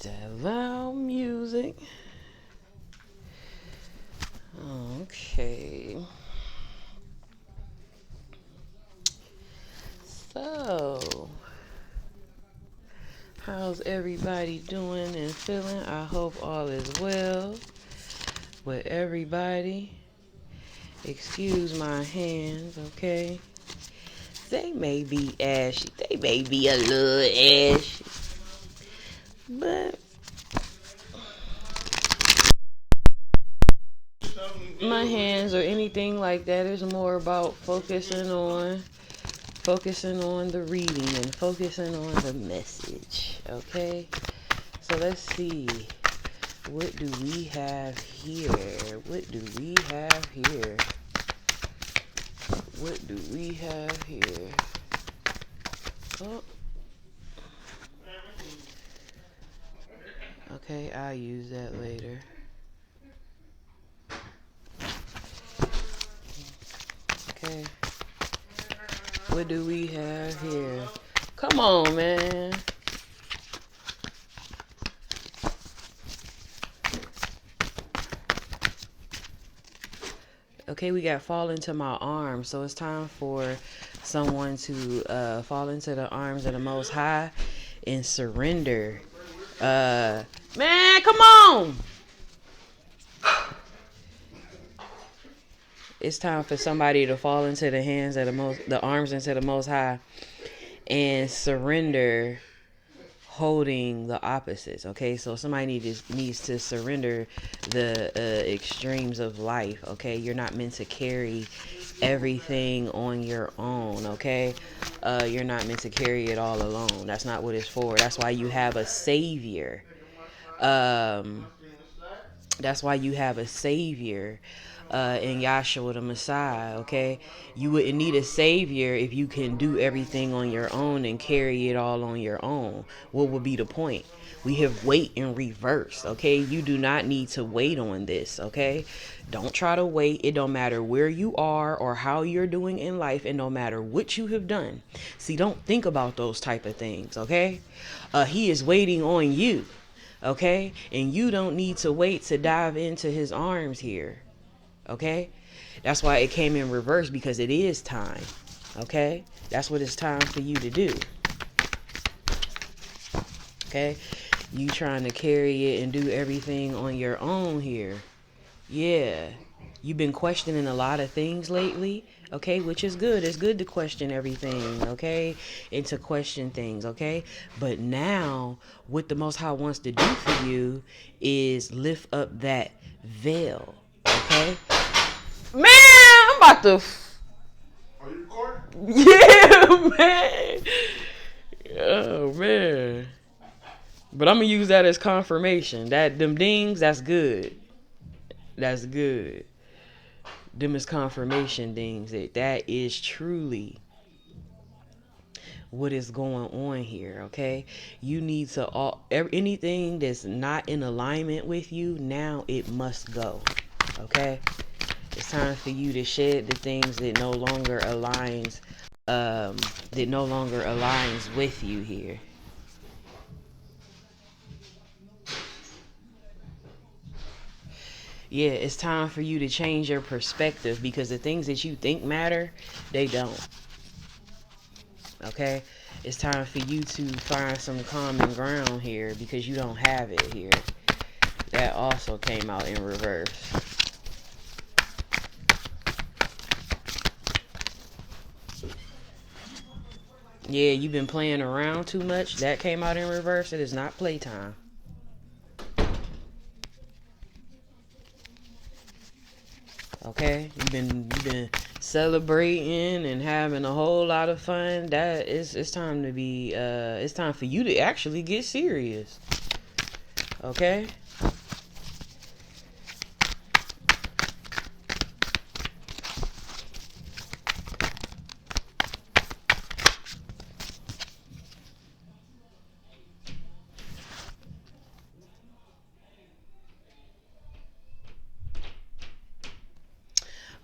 That loud music. Okay. So, how's everybody doing and feeling? I hope all is well with everybody. Excuse my hands, okay? They may be ashy. They may be a little ashy. But my hands or anything like that is more about focusing on the reading and focusing on the message. Okay? So let's see. What do we have here? What do we have here? What do we have here? Oh. Okay, I'll use that later. Okay. What do we have here? Come on, man. Okay, we got fall into my arms. So it's time for someone to fall into the arms of the Most High and surrender. Man, come on. It's time for somebody to fall into the hands of the arms into the Most High and surrender holding the opposites. Okay, so somebody needs to surrender the extremes of life. Okay, you're not meant to carry everything on your own. Okay, you're not meant to carry it all alone. That's not what it's for. That's why you have a savior. That's why you have a savior in Yahshua the Messiah. Okay, you wouldn't need a savior if you can do everything on your own and carry it all on your own. What would be the point? We have wait in reverse. Okay, you do not need to wait on this. Okay, don't try to wait. It don't matter where you are or how you're doing in life, and no matter what you have done. See, don't think about those type of things. Okay, he is waiting on you. Okay, and you don't need to wait to dive into his arms here. Okay, that's why it came in reverse, because it is time. Okay, that's what it's time for you to do. Okay, you trying to carry it and do everything on your own here. Yeah, you've been questioning a lot of things lately. Okay, which is good. It's good to question everything. Okay, and to question things. Okay, but now what the Most High wants to do for you is lift up that veil. Okay, man, I'm about to. Are you recording? Yeah, man. Oh man. But I'm gonna use that as confirmation. That them dings, that's good. That's good. Them is confirmation things that is truly what is going on here. Okay, you need to anything that's not in alignment with you, now it must go. Okay, it's time for you to shed the things that no longer aligns with you here. Yeah, it's time for you to change your perspective, because the things that you think matter, they don't. Okay, it's time for you to find some common ground here, because you don't have it here. That also came out in reverse. Yeah, you've been playing around too much. That came out in reverse. It is not playtime. Okay, you've been celebrating and having a whole lot of fun. That is, it's time to be it's time for you to actually get serious. Okay?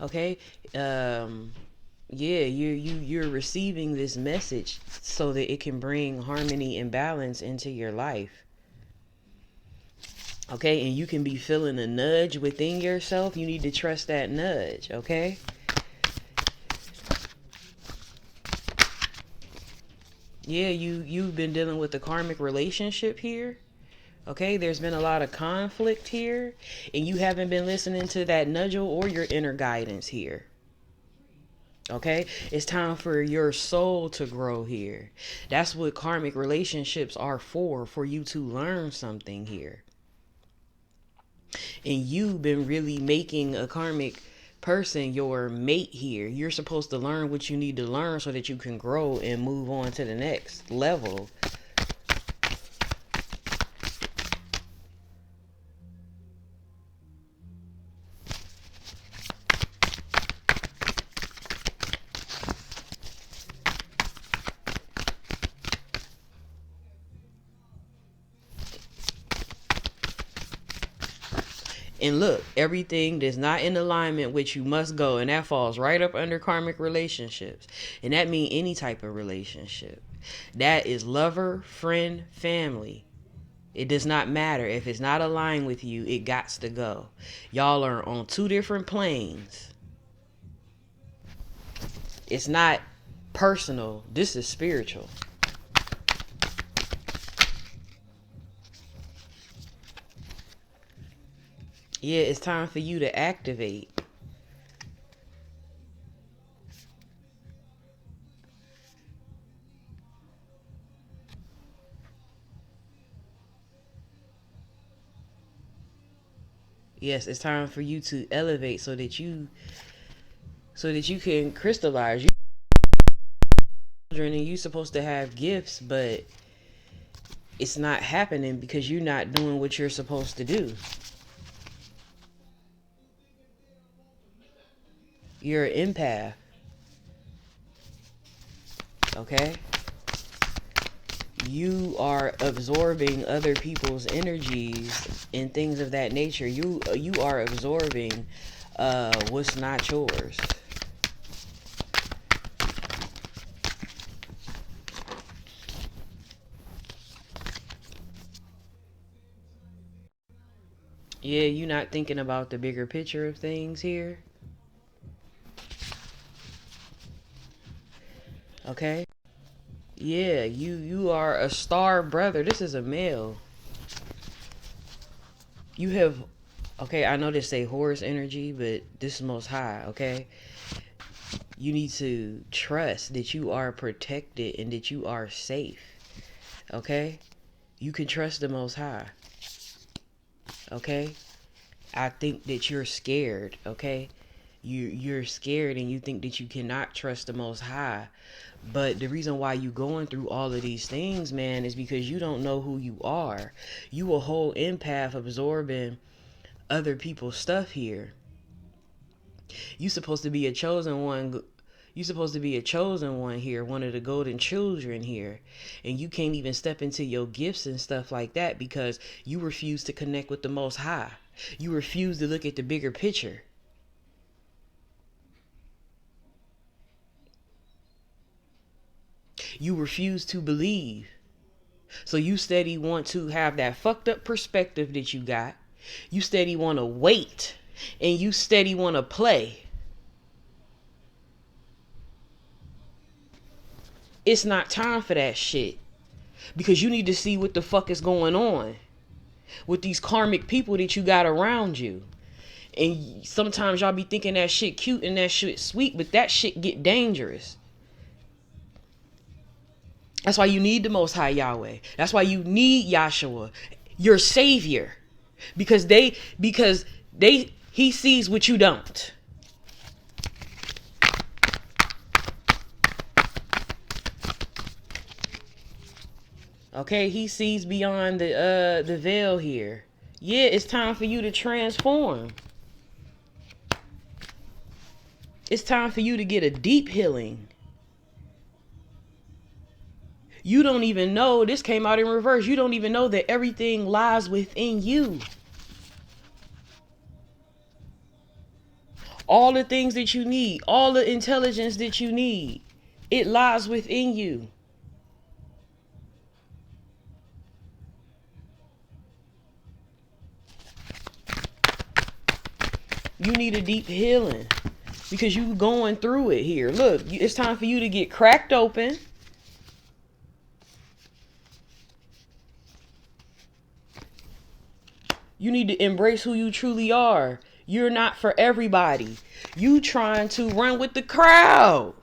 Okay? Yeah, you're receiving this message so that it can bring harmony and balance into your life. Okay, and you can be feeling a nudge within yourself. You need to trust that nudge, okay? Yeah, you've been dealing with a karmic relationship here. Okay, there's been a lot of conflict here, and you haven't been listening to that nudge or your inner guidance here. Okay, it's time for your soul to grow here. That's what karmic relationships are for you to learn something here. And you've been really making a karmic person your mate here. You're supposed to learn what you need to learn so that you can grow and move on to the next level. And look, everything that's not in alignment with you must go, and that falls right up under karmic relationships. And that means any type of relationship. That is lover, friend, family. It does not matter. If it's not aligned with you, it gots to go. Y'all are on two different planes. It's not personal. This is spiritual. Yeah, it's time for you to activate. Yes, it's time for you to elevate so that you can crystallize. You children and you supposed to have gifts, but it's not happening because you're not doing what you're supposed to do. You're an empath. Okay? You are absorbing other people's energies and things of that nature. You are absorbing what's not yours. Yeah, you're not thinking about the bigger picture of things here. Okay? Yeah, you are a star brother. This is a male. You have, okay, I know they say Horus energy, but this is most high, okay? You need to trust that you are protected and that you are safe, okay? You can trust the most high, okay? I think that you're scared, okay? You're scared and you think that you cannot trust the most high. But the reason why you going through all of these things, man, is because you don't know who you are. You a whole empath absorbing other people's stuff here. You supposed to be a chosen one. You supposed to be a chosen one here, one of the golden children here. And you can't even step into your gifts and stuff like that because you refuse to connect with the most high. You refuse to look at the bigger picture. You refuse to believe. So you steady want to have that fucked up perspective that you got. You steady want to wait. And you steady want to play. It's not time for that shit. Because you need to see what the fuck is going on with these karmic people that you got around you. And sometimes y'all be thinking that shit cute and that shit sweet, but that shit get dangerous. That's why you need the Most High Yahweh. That's why you need Yahshua, your savior. Because he sees what you don't. Okay, he sees beyond the veil here. Yeah, it's time for you to transform. It's time for you to get a deep healing. You don't even know, this came out in reverse. You don't even know that everything lies within you. All the things that you need, all the intelligence that you need, it lies within you. You need a deep healing because you going through it here. Look, it's time for you to get cracked open. You need to embrace who you truly are. You're not for everybody. You trying to run with the crowd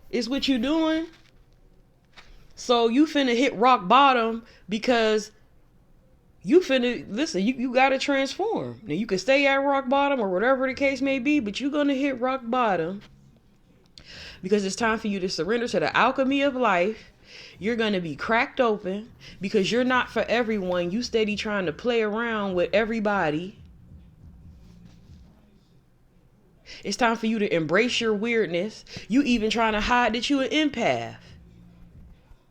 is what you doing. So you finna hit rock bottom because you finna, listen, you gotta transform. Now you can stay at rock bottom or whatever the case may be, but you're gonna hit rock bottom because it's time for you to surrender to the alchemy of life. You're going to be cracked open because you're not for everyone. You steady trying to play around with everybody. It's time for you to embrace your weirdness. You even trying to hide that you an empath.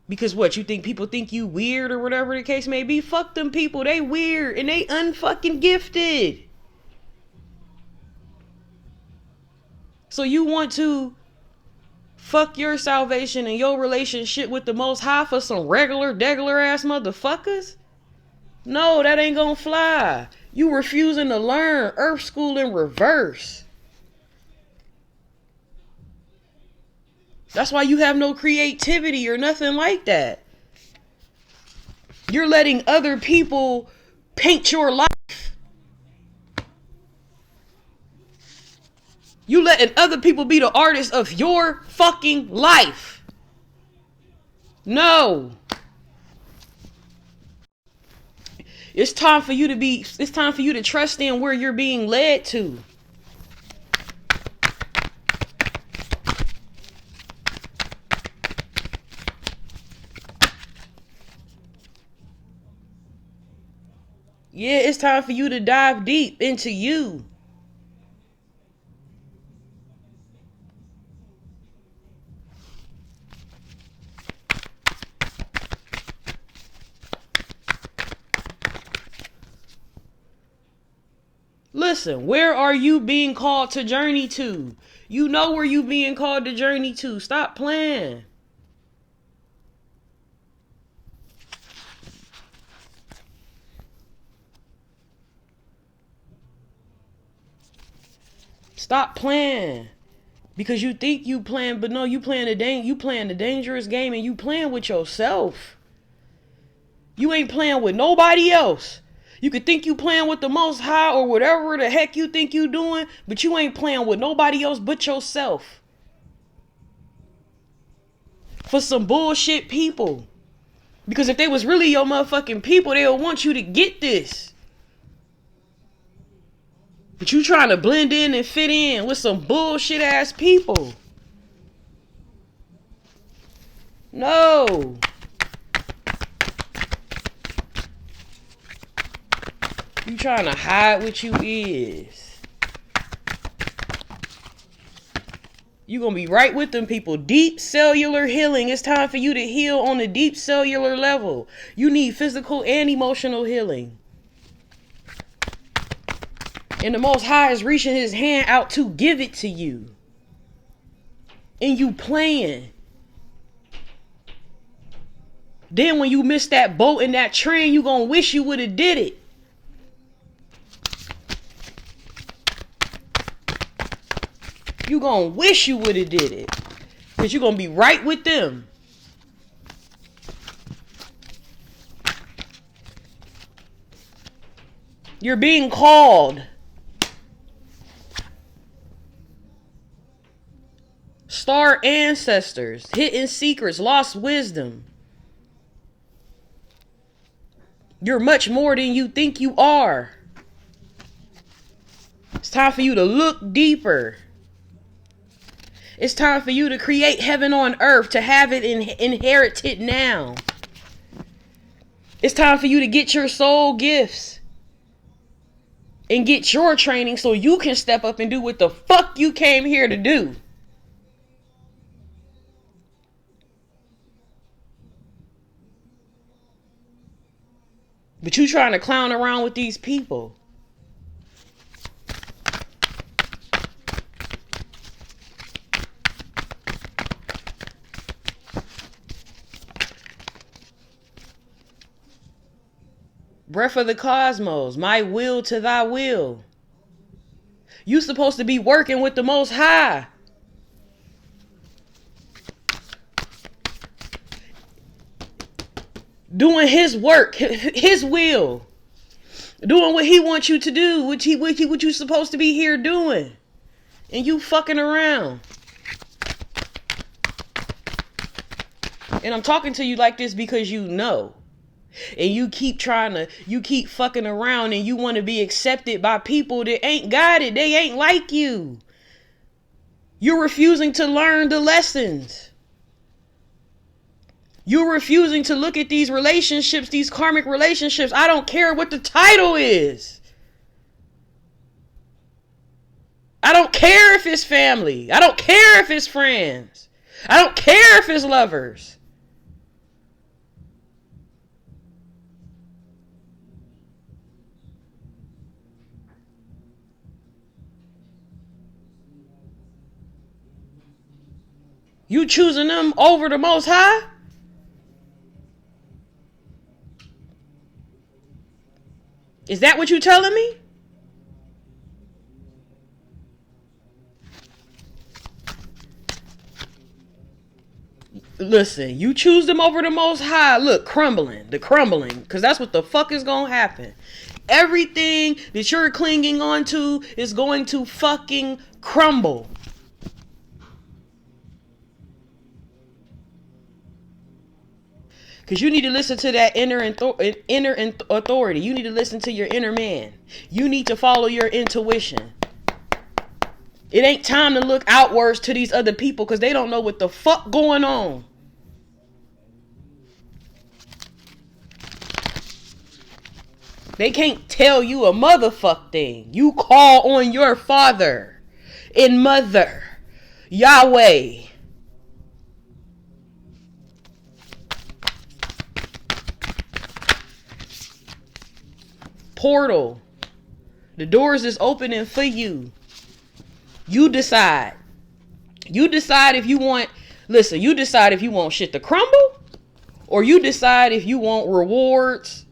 Because what, you think people think you weird or whatever the case may be? Fuck them people. They weird and they unfucking gifted. So you want to fuck your salvation and your relationship with the Most High for some regular, degular ass motherfuckers? No, that ain't gonna fly. You refusing to learn Earth School in reverse. That's why you have no creativity or nothing like that. You're letting other people paint your life. You letting other people be the artists of your fucking life. No. It's time for you to trust in where you're being led to. Yeah, it's time for you to dive deep into you. Listen, where are you being called to journey to? You know where you being called to journey to. Stop playing. Stop playing. Because you think you playing, but no, you playing the dangerous game and you playing with yourself. You ain't playing with nobody else. You could think you playing with the Most High or whatever the heck you think you doing, but you ain't playing with nobody else but yourself. For some bullshit people. Because if they was really your motherfucking people, they would want you to get this. But you trying to blend in and fit in with some bullshit ass people. No. You trying to hide what you is. You gonna be right with them people. Deep cellular healing. It's time for you to heal on a deep cellular level. You need physical and emotional healing. And the Most High is reaching his hand out to give it to you. And you playing. Then when you miss that boat and that train, you gonna wish you would have did it. You gonna wish you would have did it. Because you're gonna be right with them. You're being called. Star ancestors, hidden secrets, lost wisdom. You're much more than you think you are. It's time for you to look deeper. It's time for you to create heaven on earth, to have it inherited now. It's time for you to get your soul gifts and get your training so you can step up and do what the fuck you came here to do. But you trying to clown around with these people. Breath of the cosmos, my will to thy will. You supposed to be working with the Most High. Doing his work, his will. Doing what he wants you to do, what you supposed to be here doing. And you fucking around. And I'm talking to you like this because you know. And you keep fucking around and you want to be accepted by people that ain't got it. They ain't like you. You're refusing to learn the lessons. You're refusing to look at these relationships, these karmic relationships. I don't care what the title is. I don't care if it's family. I don't care if it's friends. I don't care if it's lovers. You choosing them over the Most High? Is that what you telling me? Listen, you choose them over the Most High. Look, crumbling, because that's what the fuck is gonna happen. Everything that you're clinging onto is going to fucking crumble. Because you need to listen to that inner authority. You need to listen to your inner man. You need to follow your intuition. It ain't time to look outwards to these other people because they don't know what the fuck going on. They can't tell you a motherfuck thing. You call on your father and mother, Yahweh. Portal. The doors is opening for you. You decide. You decide if you want, listen, you decide if you want shit to crumble or you decide if you want rewards.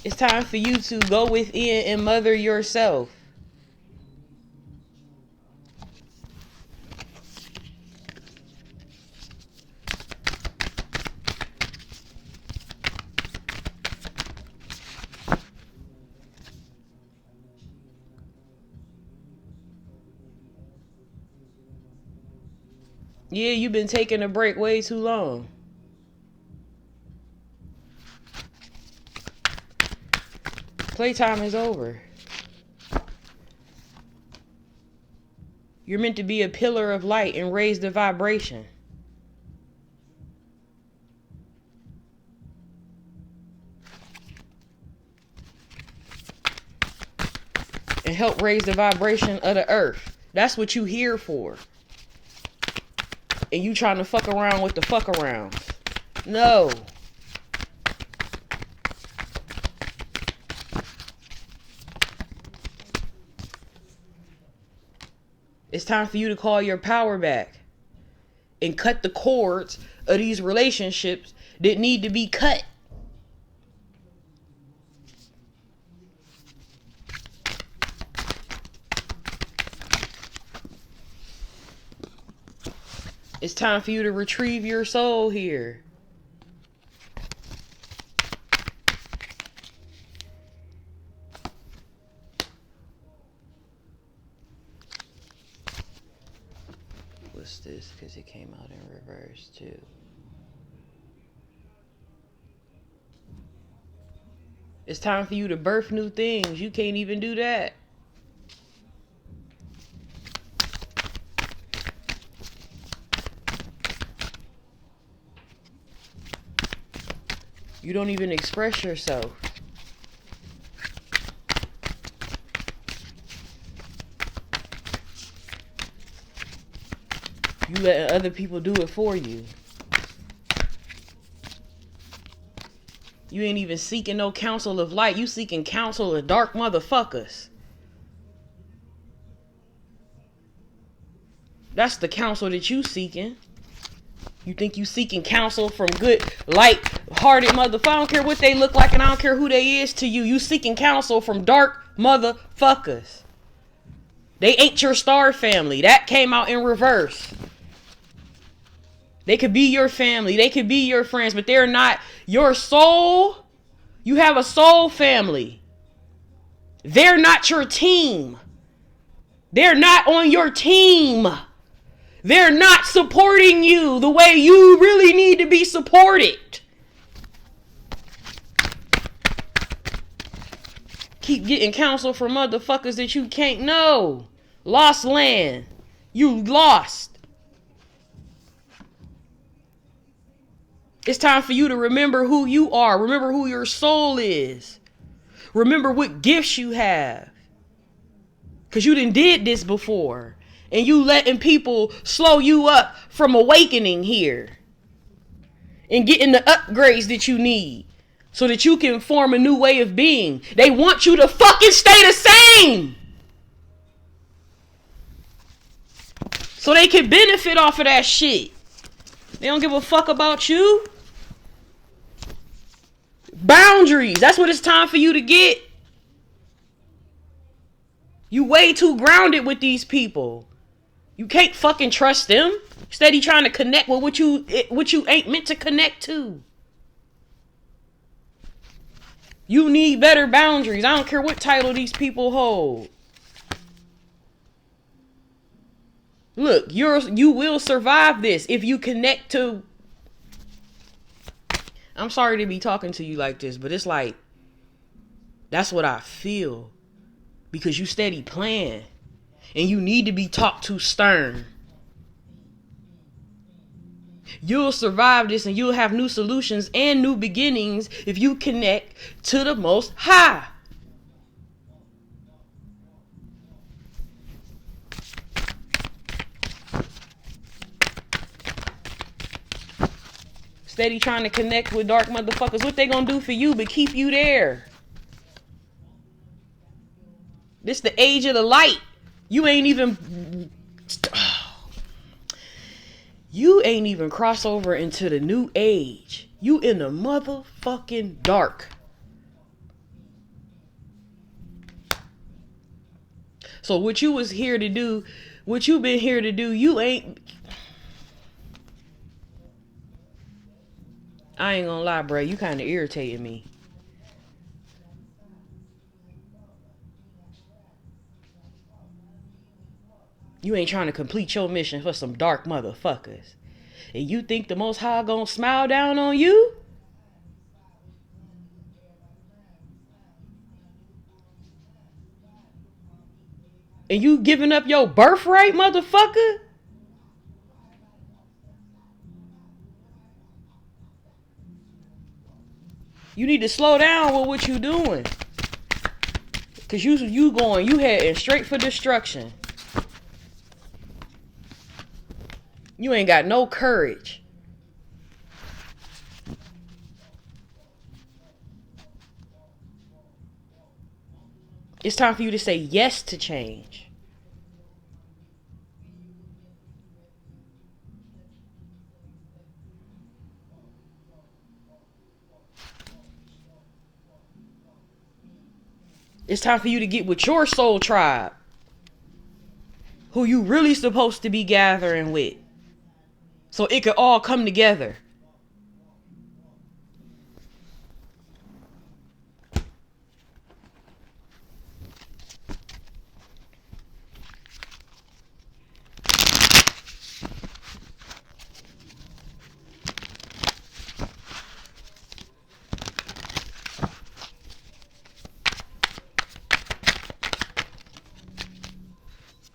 It's time for you to go within and mother yourself. Yeah, you've been taking a break way too long. Playtime is over. You're meant to be a pillar of light and raise the vibration. And help raise the vibration of the earth. That's what you here for. And you trying to fuck around with the fuck around. No. It's time for you to call your power back. And cut the cords of these relationships that need to be cut. It's time for you to retrieve your soul here. What's this? Because it came out in reverse too. It's time for you to birth new things. You can't even do that. You don't even express yourself. You let other people do it for you. You ain't even seeking no counsel of light. You seeking counsel of dark motherfuckers. That's the counsel that you seeking. You think you seeking counsel from good, light-hearted motherfuckers. I don't care what they look like and I don't care who they is to you. You seeking counsel from dark motherfuckers. They ain't your star family. That came out in reverse. They could be your family. They could be your friends, but they're not your soul. You have a soul family. They're not your team. They're not on your team. They're not supporting you the way you really need to be supported. Keep getting counsel from motherfuckers that you can't know. Lost land. You lost. It's time for you to remember who you are. Remember who your soul is. Remember what gifts you have. Because you done did this before. And you letting people slow you up from awakening here. And getting the upgrades that you need. So that you can form a new way of being. They want you to fucking stay the same. So they can benefit off of that shit. They don't give a fuck about you. Boundaries. That's what it's time for you to get. You way too grounded with these people. You can't fucking trust them. Steady trying to connect with what you ain't meant to connect to. You need better boundaries. I don't care what title these people hold. Look, you will survive this if you connect to... I'm sorry to be talking to you like this, but it's like, that's what I feel. Because you steady playing. And you need to be talked to stern. You'll survive this and you'll have new solutions and new beginnings if you connect to the Most High. Steady trying to connect with dark motherfuckers. What they gonna do for you but keep you there? This the age of the light. You ain't even cross over into the new age. You in the motherfucking dark. So what you was here to do, what you been here to do, you ain't... I ain't gonna lie, bro. You kind of irritating me. You ain't trying to complete your mission for some dark motherfuckers. And you think the Most High gonna smile down on you? And you giving up your birthright, motherfucker? You need to slow down with what you doing. Cause you heading straight for destruction. You ain't got no courage. It's time for you to say yes to change. It's time for you to get with your soul tribe. Who you really supposed to be gathering with. So it could all come together.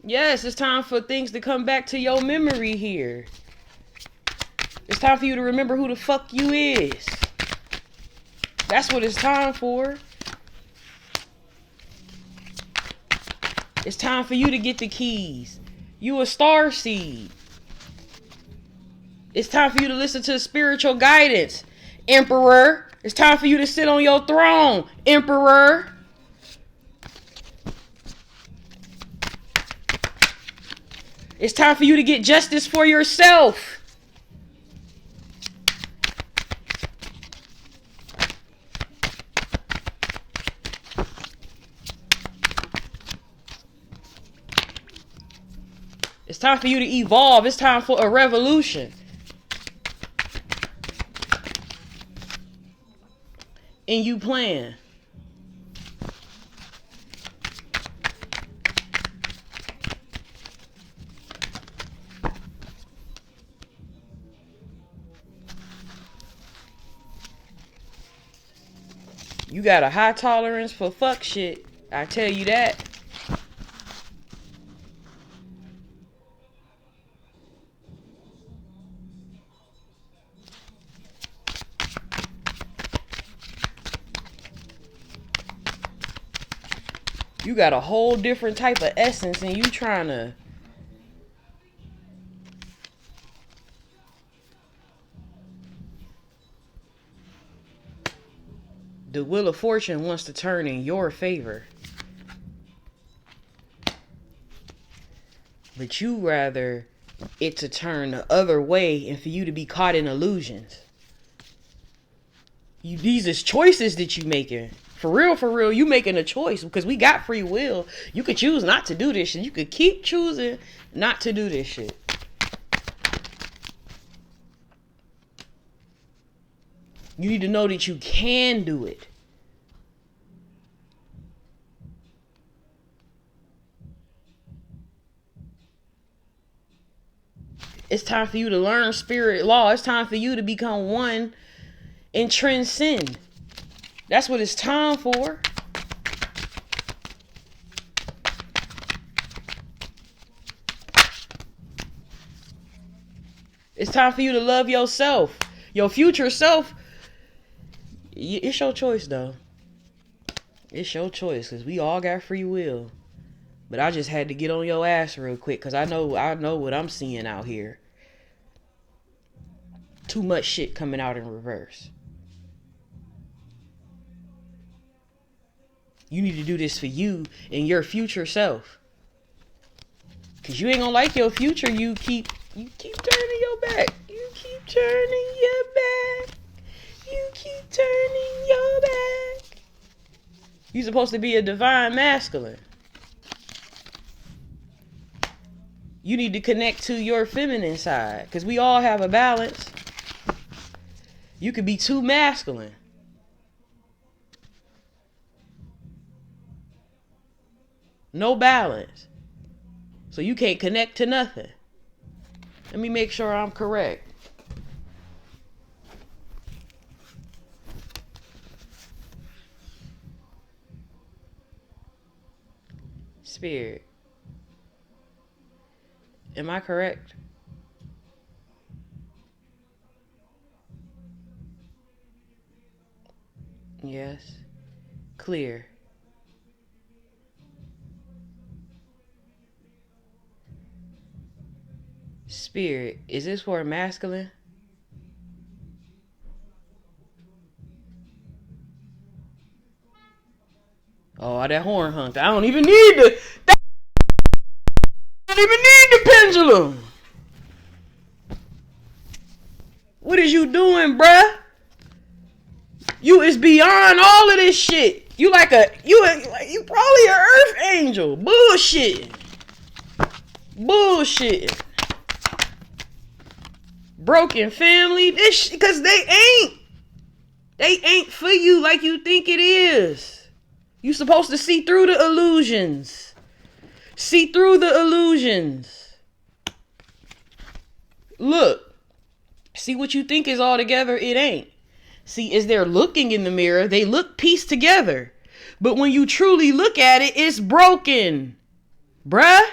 Yes, it's time for things to come back to your memory here. It's time for you to remember who the fuck you is. That's what it's time for. It's time for you to get the keys. You a star seed. It's time for you to listen to spiritual guidance, Emperor. It's time for you to sit on your throne, Emperor. It's time for you to get justice for yourself. It's time for you to evolve. It's time for a revolution. And you plan. You got a high tolerance for fuck shit. I tell you that. You got a whole different type of essence and you trying to... The wheel of fortune wants to turn in your favor. But you rather it to turn the other way and for you to be caught in illusions. These is choices that you making. For real, you making a choice because we got free will. You could choose not to do this shit. You could keep choosing not to do this shit. You need to know that you can do it. It's time for you to learn spirit law. It's time for you to become one and transcend. That's what it's time for. It's time for you to love yourself. Your future self. It's your choice, though. It's your choice, because we all got free will. But I just had to get on your ass real quick, because I know what I'm seeing out here. Too much shit coming out in reverse. You need to do this for you and your future self. Because you ain't going to like your future. You keep turning your back. You keep turning your back. You keep turning your back. You're supposed to be a divine masculine. You need to connect to your feminine side. Because we all have a balance. You could be too masculine. No balance. So you can't connect to nothing. Let me make sure I'm correct. Spirit. Am I correct? Yes. Clear. Spirit, is this for a masculine? Oh, that horn hunter. I don't even need the pendulum. What is you doing, bruh? You is beyond all of this shit. You probably an earth angel. Bullshit. Broken family. This because they ain't for you like you think it is. You supposed to see through the illusions. See through the illusions. Look. See what you think is all together, it ain't. See, as they're looking in the mirror, they look pieced together. But when you truly look at it, it's broken. Bruh.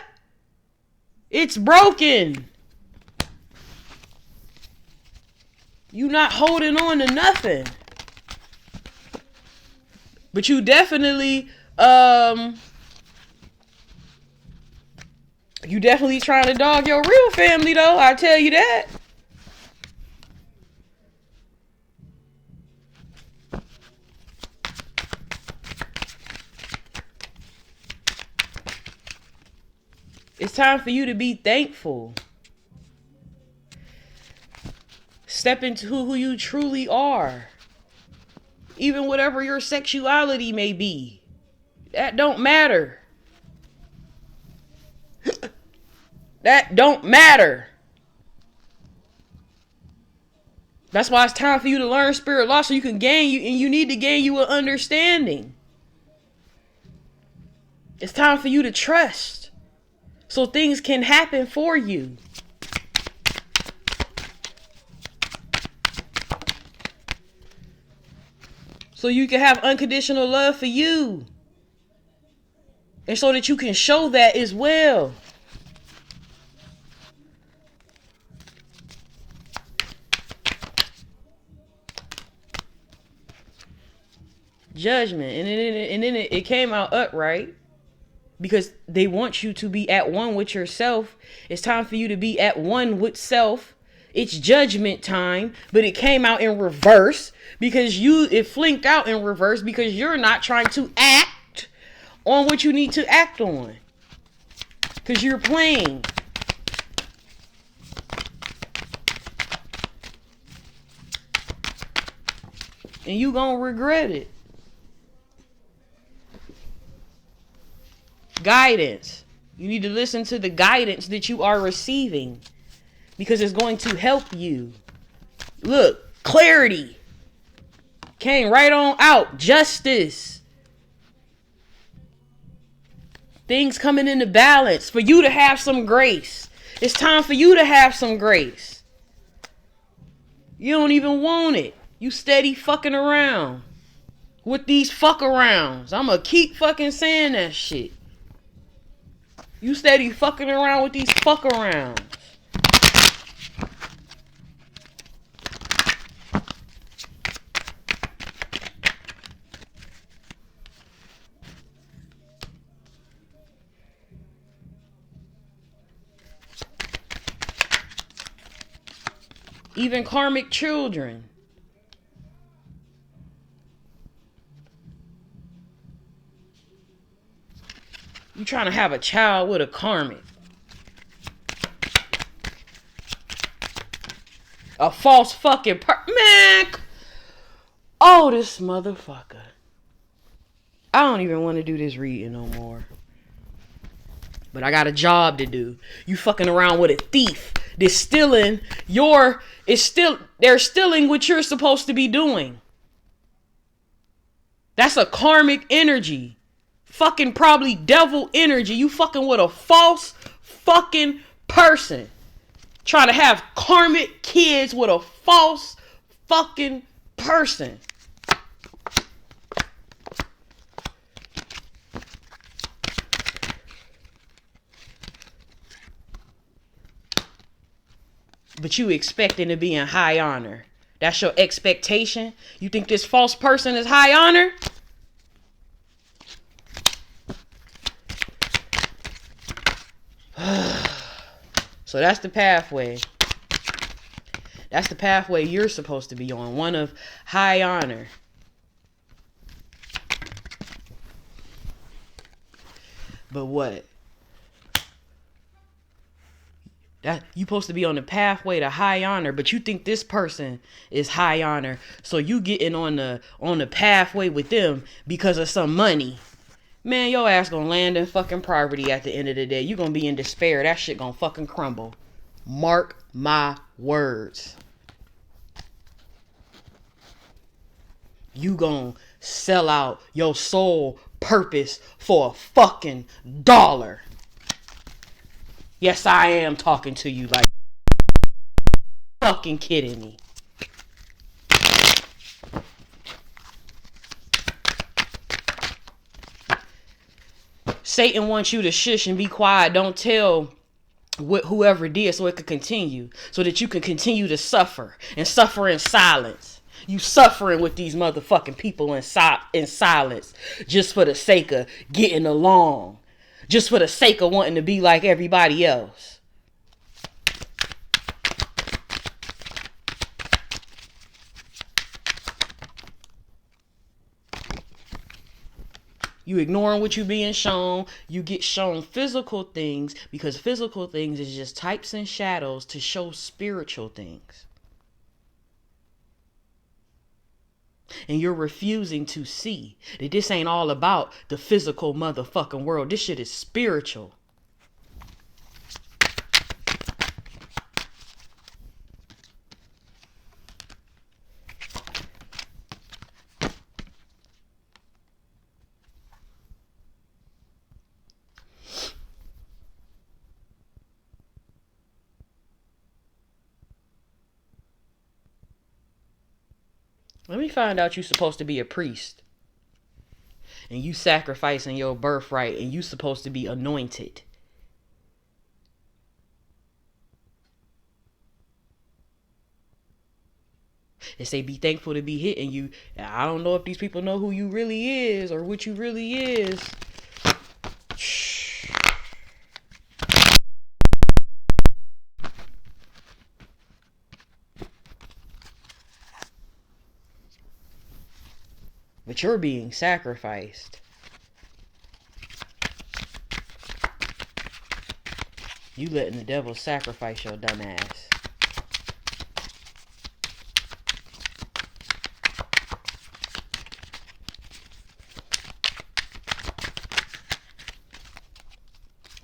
It's broken. You not holding on to nothing. But you definitely trying to dog your real family, though. I tell you that. It's time for you to be thankful. Step into who you truly are. Even whatever your sexuality may be. That don't matter. That don't matter. That's why it's time for you to learn spirit law so you can gain you, and you need to gain you an understanding. It's time for you to trust so things can happen for you. So you can have unconditional love for you. And so that you can show that as well. Judgment. And then it came out upright. Because they want you to be at one with yourself. It's time for you to be at one with self. It's judgment time. But it came out in reverse. Because it flinked out in reverse. Because you're not trying to act on what you need to act on. Because you're playing. And you gonna regret it. Guidance. You need to listen to the guidance that you are receiving. Because it's going to help you. Look, clarity. Came right on out. Justice. Things coming into balance. For you to have some grace. It's time for you to have some grace. You don't even want it. You steady fucking around. With these fuck arounds. I'ma keep fucking saying that shit. You steady fucking around with these fuck arounds. Even karmic children. You trying to have a child with a karmic. A false fucking man. Oh, this motherfucker. I don't even want to do this reading no more. But I got a job to do. You fucking around with a thief. They're stealing they're stealing what you're supposed to be doing. That's a karmic energy. Fucking probably devil energy. You fucking with a false fucking person. Trying to have karmic kids with a false fucking person. But you expecting to be in high honor. That's your expectation? You think this false person is high honor? So that's the pathway. That's the pathway you're supposed to be on. One of high honor. But what? That you supposed to be on the pathway to high honor, but you think this person is high honor. So you getting on the pathway with them because of some money. Man, your ass gonna land in fucking poverty at the end of the day. You gonna be in despair. That shit gonna fucking crumble. Mark my words. You gonna sell out your sole purpose for a fucking dollar. Yes, I am talking to you like fucking kidding me. Satan wants you to shush and be quiet. Don't tell whoever did so it could continue. So that you can continue to suffer. And suffer in silence. You suffering with these motherfucking people in silence. Just for the sake of getting along. Just for the sake of wanting to be like everybody else. You ignoring what you being shown. You get shown physical things because physical things is just types and shadows to show spiritual things. And you're refusing to see that this ain't all about the physical motherfucking world. This shit is spiritual. Let me find out you supposed to be a priest. And you sacrificing your birthright and you supposed to be anointed. They say be thankful to be hitting you. I don't know if these people know who you really is or what you really is. But you're being sacrificed. You letting the devil sacrifice your dumb ass.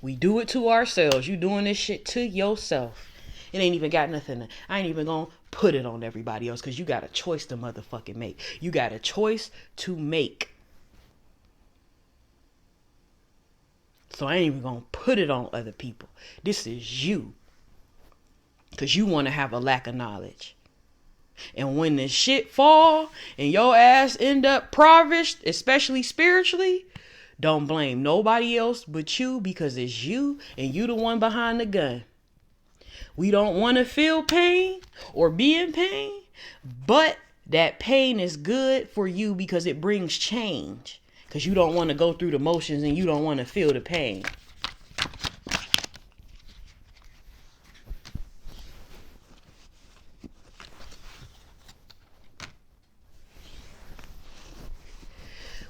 We do it to ourselves. You doing this shit to yourself. It ain't even got nothing. I ain't even gonna put it on everybody else because you got a choice to motherfucking make. You got a choice to make. So I ain't even gonna put it on other people. This is you. Because you want to have a lack of knowledge. And when the shit fall and your ass end up impoverished, especially spiritually, don't blame nobody else but you because it's you and you the one behind the gun. We don't want to feel pain or be in pain, but that pain is good for you because it brings change. Because you don't want to go through the motions and you don't want to feel the pain.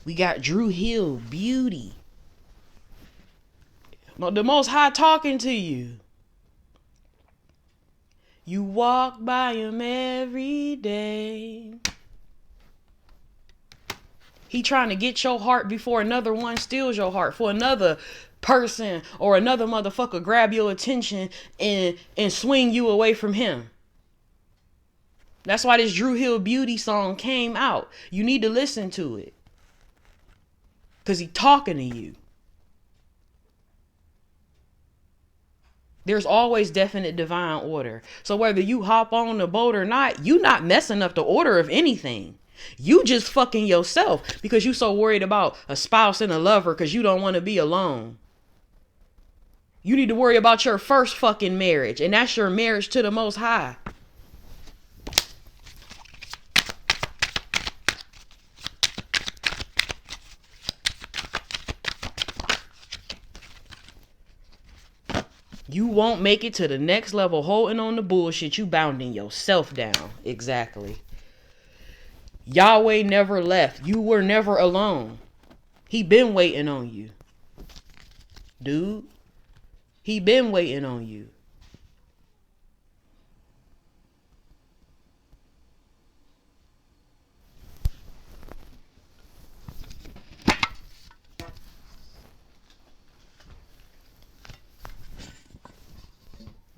We got Drew Hill, beauty. The Most High talking to you. You walk by him every day. He trying to get your heart before another one steals your heart. For another person or another motherfucker grab your attention and swing you away from him. That's why this Drew Hill Beauty song came out. You need to listen to it. Because he talking to you. There's always definite divine order. So whether you hop on the boat or not, you not messing up the order of anything. You just fucking yourself because you so worried about a spouse and a lover because you don't want to be alone. You need to worry about your first fucking marriage, and that's your marriage to the Most High. You won't make it to the next level holding on the bullshit. You bounding yourself down. Exactly. Yahweh never left. You were never alone. He been waiting on you. Dude. He been waiting on you.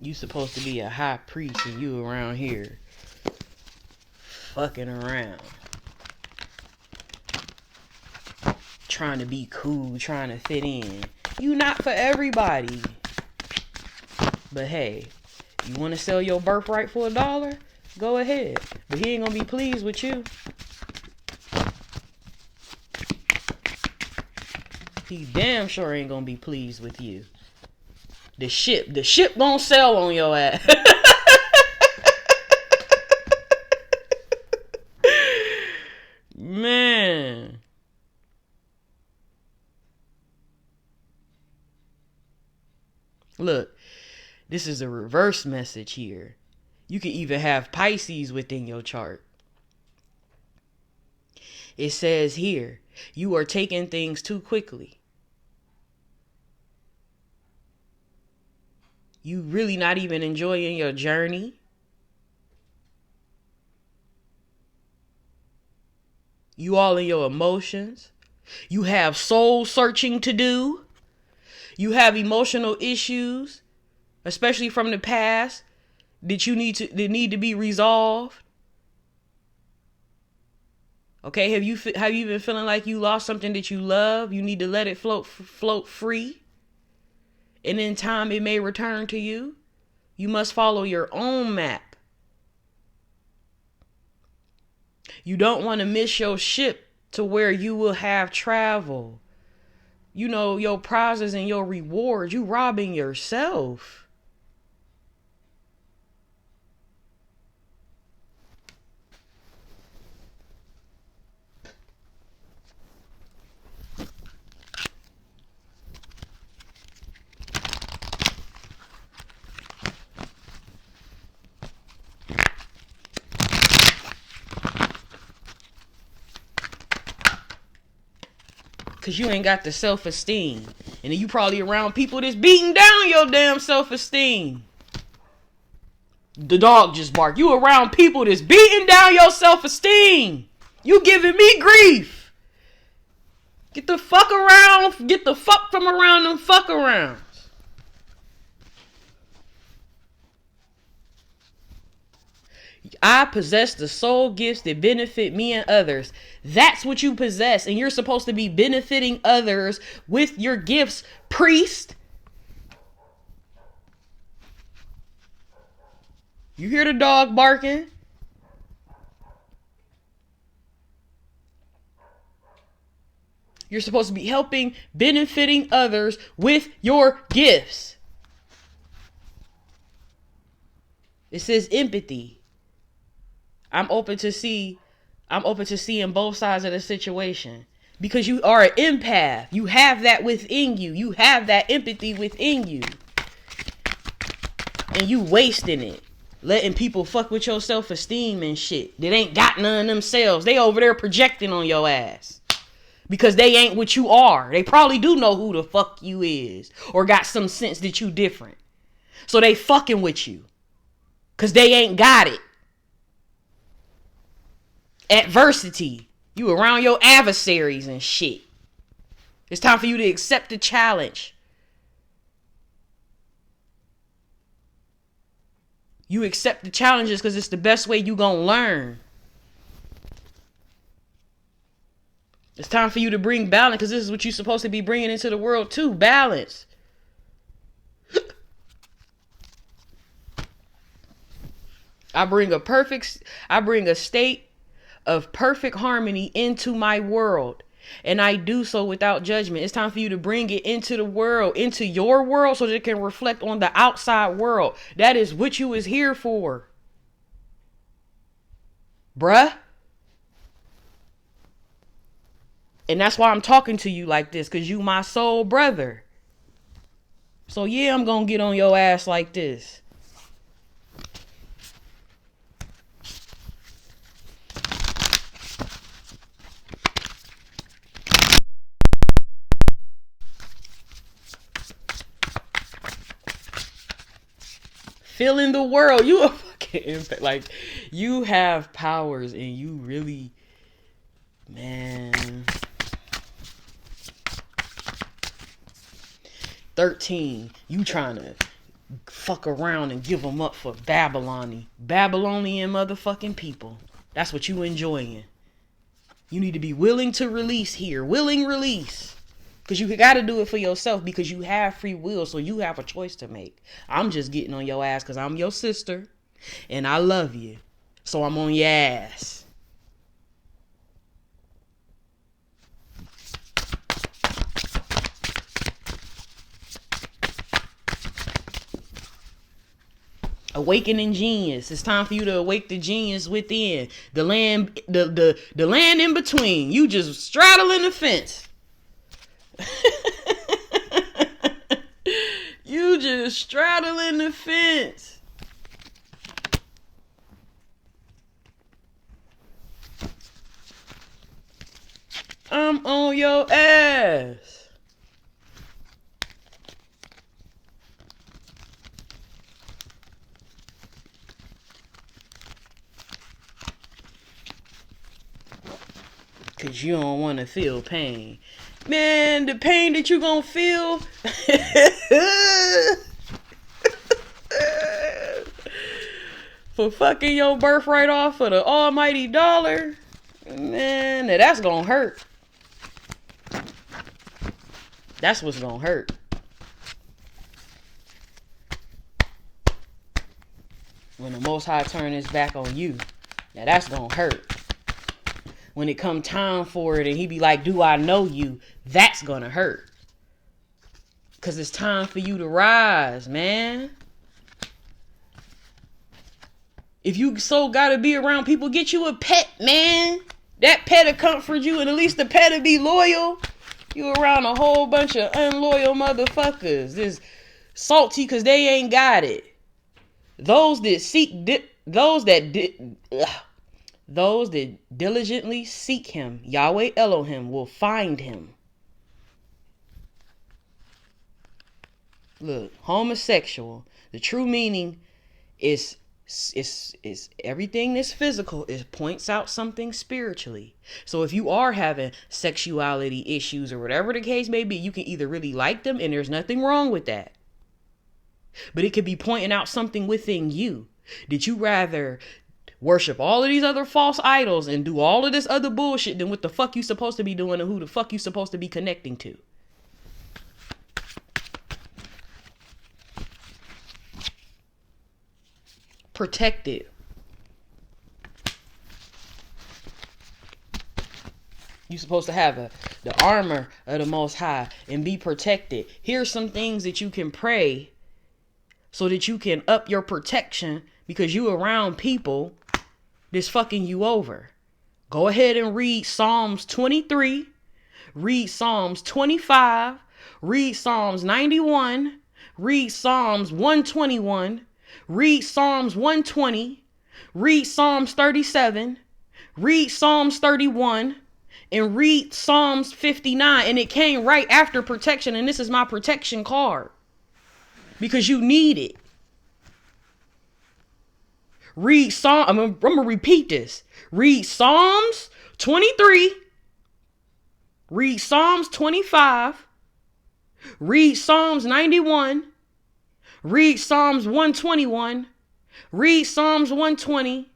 You supposed to be a high priest and you around here fucking around. Trying to be cool, trying to fit in. You not for everybody. But hey, you want to sell your birthright for $1? Go ahead. But he ain't gonna be pleased with you. He damn sure ain't gonna be pleased with you. The ship gonna sell on your ass. Man. Look, this is a reverse message here. You can even have Pisces within your chart. It says here, you are taking things too quickly. You really not even enjoying your journey. You all in your emotions. You have soul searching to do. You have emotional issues, especially from the past, that need to be resolved. Okay, have you been feeling like you lost something that you love? You need to let it float free. And in time it may return to you. You must follow your own map. You don't want to miss your ship to where you will have travel. You know, your prizes and your rewards. You robbing yourself. Cause you ain't got the self-esteem. And then you probably around people that's beating down your damn self-esteem. The dog just barked. You around people that's beating down your self-esteem. You giving me grief. Get the fuck around. Get the fuck from around them fuck arounds. I possess the soul gifts that benefit me and others. That's what you possess. And you're supposed to be benefiting others with your gifts, priest. You hear the dog barking? You're supposed to be helping, benefiting others with your gifts. It says empathy. I'm open to seeing both sides of the situation. Because you are an empath. You have that within you. You have that empathy within you. And you wasting it. Letting people fuck with your self-esteem and shit. That ain't got none themselves. They over there projecting on your ass. Because they ain't what you are. They probably do know who the fuck you is. Or got some sense that you different. So they fucking with you. Because they ain't got it. Adversity. You around your adversaries and shit. It's time for you to accept the challenge. You accept the challenges because it's the best way you gonna learn. It's time for you to bring balance because this is what you're supposed to be bringing into the world too. Balance. I bring a state of perfect harmony into my world. And I do so without judgment. It's time for you to bring it into the world, into your world, so that it can reflect on the outside world. That is what you is here for. Bruh. And that's why I'm talking to you like this, because you my soul brother. So yeah, I'm going to get on your ass like this. Feeling the world. You a fucking impact. Like, you have powers and you really, man. 13. You trying to fuck around and give them up for Babylonian motherfucking people. That's what you enjoying. You need to be willing to release here. Willing release. Because you got to do it for yourself because you have free will. So you have a choice to make. I'm just getting on your ass because I'm your sister. And I love you. So I'm on your ass. Awakening genius. It's time for you to awake the genius within. The land in between. You just straddling the fence. You just straddling the fence. I'm on your ass. Cause you don't want to feel pain. Man, the pain that you gonna feel for fucking your birthright off for the almighty dollar, man, that's gonna hurt. That's what's gonna hurt. When the Most High turn his back on you, now that's gonna hurt. when it come time for it and he be like, do I know you? That's gonna hurt. Because it's time for you to rise, man. If you so gotta be around people, get you a pet, man. That pet will comfort you, and at least the pet will be loyal. You around a whole bunch of unloyal motherfuckers. This salty because they ain't got it. Those that diligently seek him, Yahweh Elohim, will find him. Look, homosexual. The true meaning is everything that's physical. It points out something spiritually. So if you are having sexuality issues or whatever the case may be, you can either really like them, and there's nothing wrong with that. But it could be pointing out something within you. Did you rather worship all of these other false idols and do all of this other bullshit than what the fuck you supposed to be doing and who the fuck you supposed to be connecting to? Protected. You're supposed to have the armor of the Most High and be protected. Here's some things that you can pray so that you can up your protection because you around people that's fucking you over. Go ahead and read Psalms 23. Read Psalms 25. Read Psalms 91. Read Psalms 121. Read Psalms 120. Read Psalms 37. Read Psalms 31. And read Psalms 59. And it came right after protection. And this is my protection card. Because you need it. Read Psalm. I'm gonna repeat this. Read Psalms 23. Read Psalms 25. Read Psalms 91. Read Psalms 121. Read Psalms 120.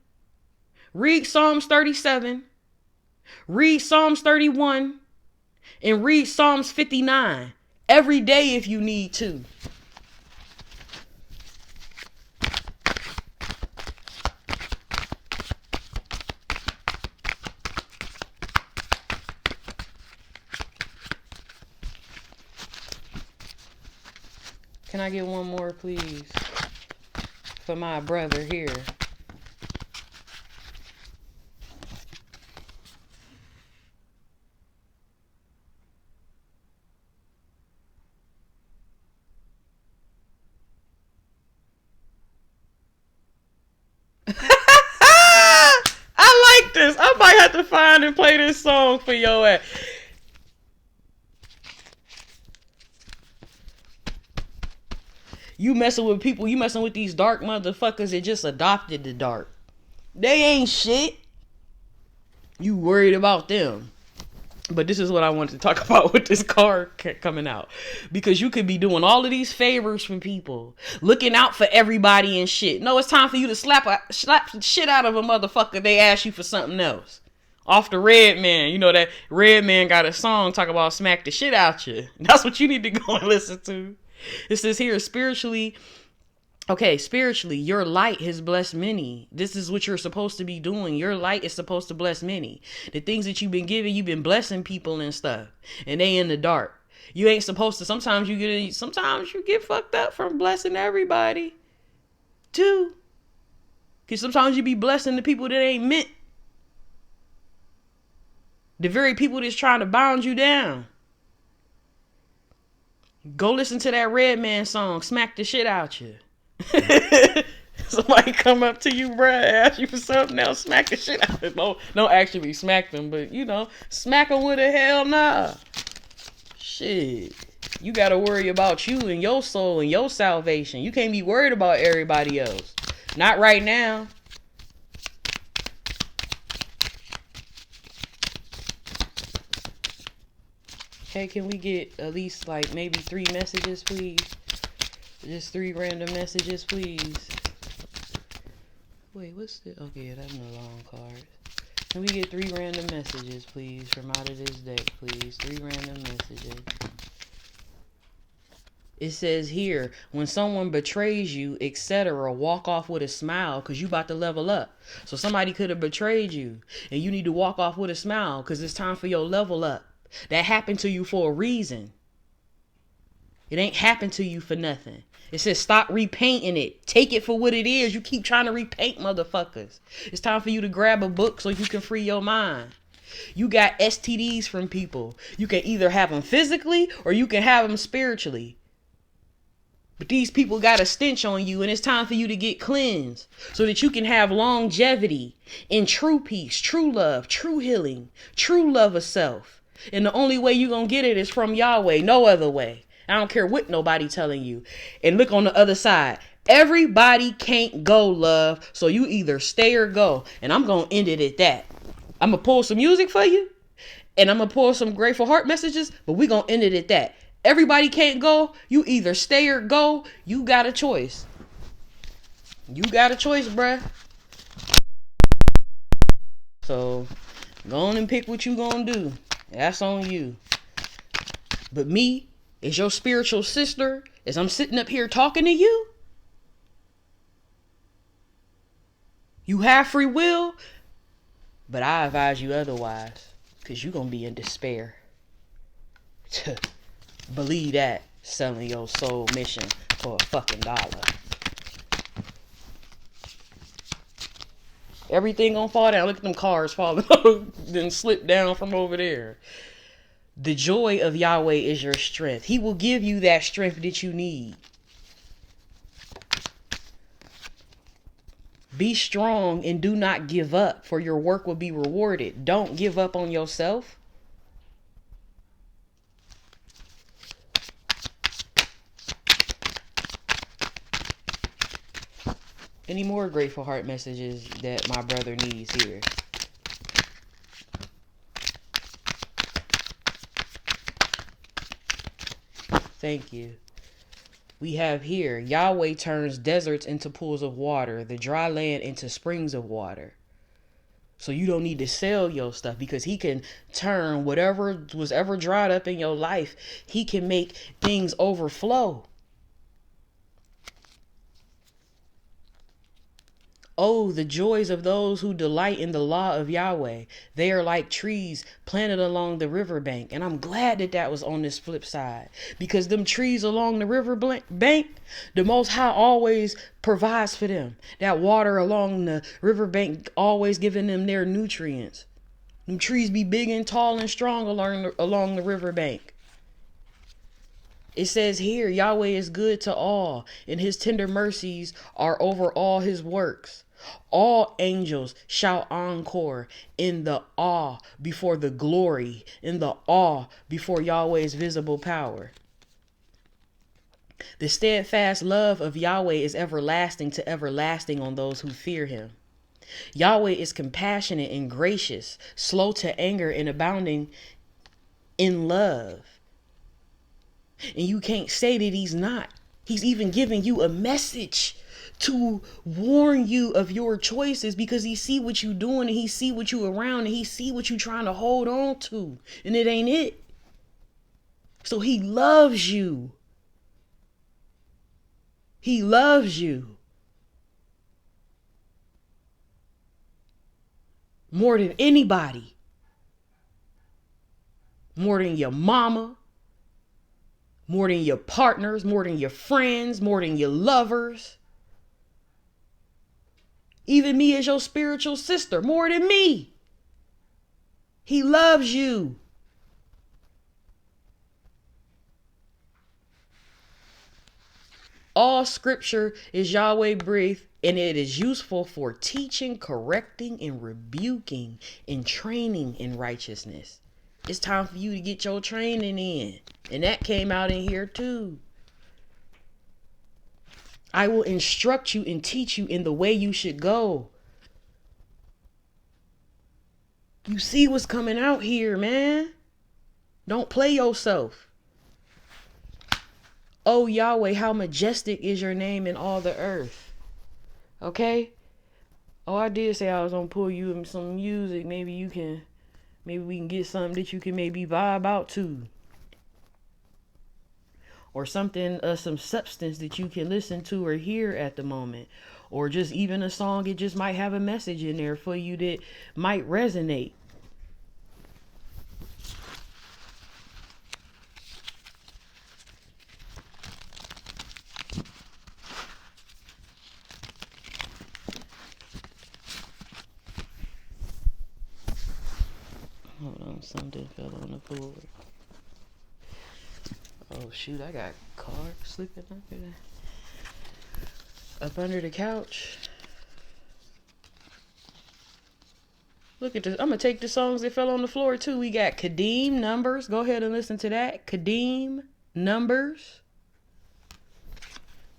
Read Psalms 37. Read Psalms 31. And read Psalms 59. Every day if you need to. Can I get one more, please? For my brother here. I like this. I might have to find and play this song for your ass. You messing with people, you messing with these dark motherfuckers that just adopted the dark. They ain't shit. You worried about them. But this is what I wanted to talk about with this card coming out. Because you could be doing all of these favors from people. Looking out for everybody and shit. No, it's time for you to slap the shit out of a motherfucker. They ask you for something else. Off the Red Man. You know that Red Man got a song talk about smack the shit out you. That's what you need to go and listen to. It says here, spiritually, your light has blessed many. This is what you're supposed to be doing. Your light is supposed to bless many. The things that you've been giving, you've been blessing people and stuff. And they in the dark. You ain't supposed to. Sometimes you get fucked up from blessing everybody. Too. Because sometimes you be blessing the people that ain't meant. The very people that's trying to bound you down. Go listen to that Red Man song, Smack the Shit Out You. Somebody come up to you, bruh, ask you for something else, smack the shit out of them. Don't actually smack them, but, smack them with a hell nah. Shit. You gotta worry about you and your soul and your salvation. You can't be worried about everybody else. Not right now. Hey, can we get at least maybe 3 messages, please? Just 3 random messages, please. Wait, what's the... Okay, that's no long card. Can we get 3 random messages, please, from out of this deck, please? 3 random messages. It says here, when someone betrays you, etc., walk off with a smile because you about to level up. So somebody could have betrayed you and you need to walk off with a smile because it's time for your level up. That happened to you for a reason. It ain't happened to you for nothing. It says stop repainting it. Take it for what it is. You keep trying to repaint motherfuckers. It's time for you to grab a book so you can free your mind. You got STDs from people. You can either have them physically or you can have them spiritually. But these people got a stench on you, and it's time for you to get cleansed so that you can have longevity in true peace, true love, true healing, true love of self. And the only way you're going to get it is from Yahweh. No other way. I don't care what nobody telling you. And look on the other side. Everybody can't go, love. So you either stay or go. And I'm going to end it at that. I'm going to pull some music for you. And I'm going to pull some grateful heart messages. But we're going to end it at that. Everybody can't go. You either stay or go. You got a choice. You got a choice, bruh. So go on and pick what you gonna do. That's on you. But me, as your spiritual sister, as I'm sitting up here talking to you, you have free will, but I advise you otherwise, because you're gonna be in despair. Believe that, selling your soul mission for a fucking dollar. Everything gonna fall down. Look at them cars falling then slip down from over there. The joy of Yahweh is your strength. He will give you that strength that you need. Be strong and do not give up, for your work will be rewarded. Don't give up on yourself. Any more grateful heart messages that my brother needs here? Thank you. We have here, Yahweh turns deserts into pools of water, the dry land into springs of water. So you don't need to sell your stuff, because he can turn whatever was ever dried up in your life. He can make things overflow. Oh, the joys of those who delight in the law of Yahweh. They are like trees planted along the riverbank. And I'm glad that that was on this flip side. Because them trees along the river bank, the Most High always provides for them. That water along the riverbank always giving them their nutrients. Them trees be big and tall and strong along the riverbank. It says here, Yahweh is good to all, and his tender mercies are over all his works. All angels shout encore in the awe before the glory, in the awe before Yahweh's visible power. The steadfast love of Yahweh is everlasting to everlasting on those who fear him. Yahweh is compassionate and gracious, slow to anger and abounding in love. And you can't say that he's not. He's even giving you a message to warn you of your choices, because he see what you doing and he see what you around and he see what you trying to hold on to, and it ain't it. So he loves you. He loves you more than anybody, more than your mama, more than your partners, more than your friends, more than your lovers. Even me as your spiritual sister, more than me. He loves you. All scripture is Yahweh breathed, and it is useful for teaching, correcting, and rebuking, and training in righteousness. It's time for you to get your training in. And that came out in here too. I will instruct you and teach you in the way you should go. You see what's coming out here, man. Don't play yourself. Oh, Yahweh, how majestic is your name in all the earth. Okay? Oh, I did say I was going to pull you some music. Maybe we can get something that you can maybe vibe out to. or something, some substance that you can listen to or hear at the moment, or just even a song. It just might have a message in there for you that might resonate. Hold on, something fell on the floor. Oh shoot, I got cards slipping up under the couch. Look at this. I'm gonna take the songs that fell on the floor too. We got Kadeem Numbers. Go ahead and listen to that. Kadeem Numbers.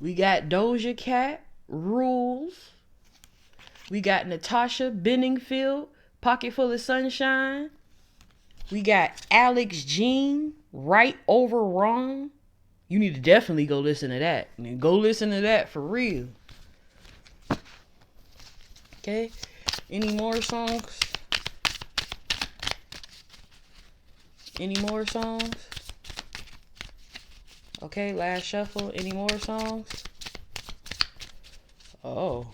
We got Doja Cat, Rules. We got Natasha Benningfield, Pocket Full of Sunshine. We got Alex Jean, Right Over Wrong. You need to definitely go listen to that. I mean, go listen to that for real. Okay? Any more songs? Any more songs? Okay, last shuffle. Any more songs? Oh.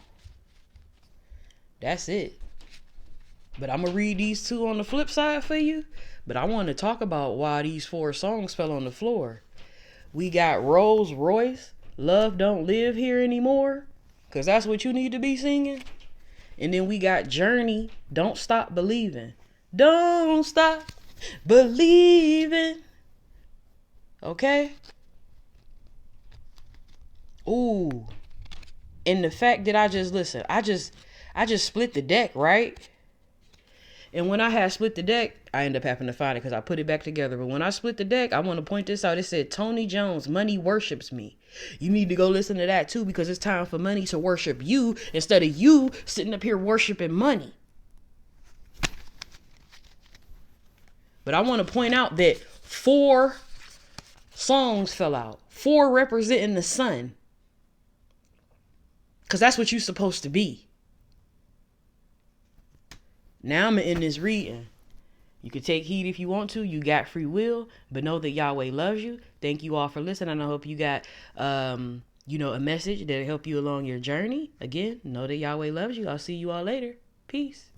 That's it. But I'm going to read these two on the flip side for you. But I want to talk about why these 4 songs fell on the floor. We got Rolls Royce, Love Don't Live Here Anymore, because that's what you need to be singing. And then we got Journey, Don't Stop Believing. Don't stop believing. Okay? Ooh. And the fact that I just split the deck, right? And when I had split the deck, I ended up having to find it because I put it back together. But when I split the deck, I want to point this out. It said, Tony Jones, Money Worships Me. You need to go listen to that too, because it's time for money to worship you instead of you sitting up here worshiping money. But I want to point out that 4 songs fell out. 4 representing the sun. Because that's what you're supposed to be. Now I'm in this reading. You can take heed if you want to. You got free will, but know that Yahweh loves you. Thank you all for listening. And I hope you got, a message that'll help you along your journey. Again, know that Yahweh loves you. I'll see you all later. Peace.